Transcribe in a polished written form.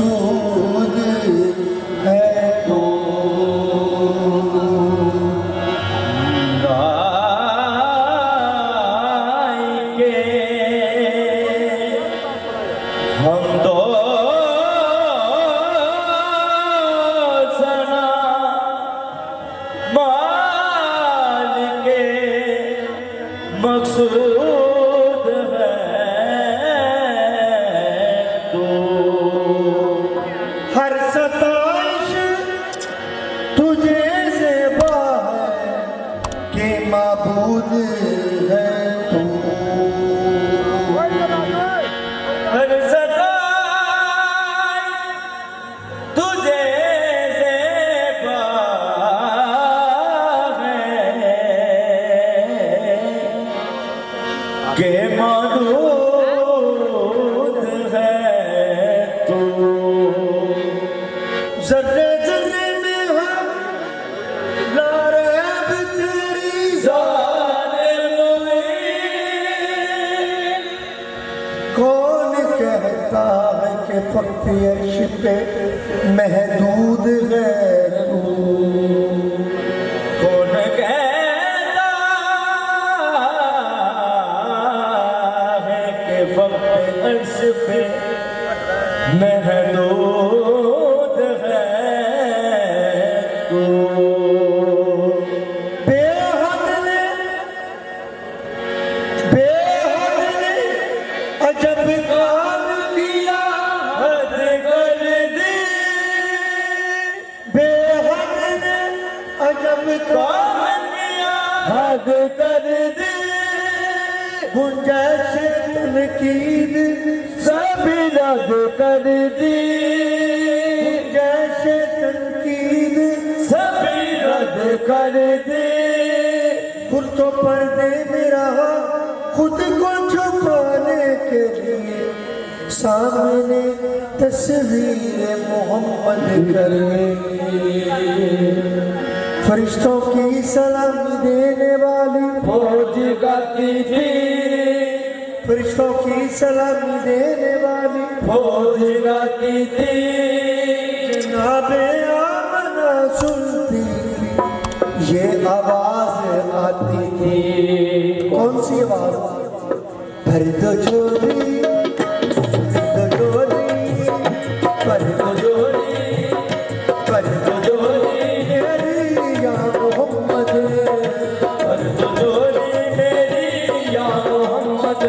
मकसूद है तो गाएंगे हम दो सना मालिक मकसूद है तो हर सताइश तुझे ज़ेबा है कि माबूद है तू हर सताई तुझे ज़ेबा है कि मौजूद है तू ज़र्रे ज़र्रे में हम लारैब तेरी ज़ालिम कौन कहता है कि फक्त अर्श पे महदूद है तू कौन कहता है कि वक्त अर्श पे महदूद है तू बेहद ने अजब काम किया हद कर दी बेहद ने अजब काम काम किया हद कर दी गुंजाइश तनकीद सभी रद कर दी गुंजाइश तनकीद सभी रद कर दी खुद तो पर्दे में रहा खुद को छुपाने के लिए सामने तस्वीर मोहम्मद करने फरिश्तों की सलामी देने वाली फौज गाती थी फरिश्तों की सलामी देने वाली फौज गाती थी जनाबे आमना सुनती थी ये आवाज आती थी कौन सी आवाज भर दो झोली भर दो झोली पर तो जोरी मेरी या मोहम्मद पर तो जोरी मेरी या मोहम्मद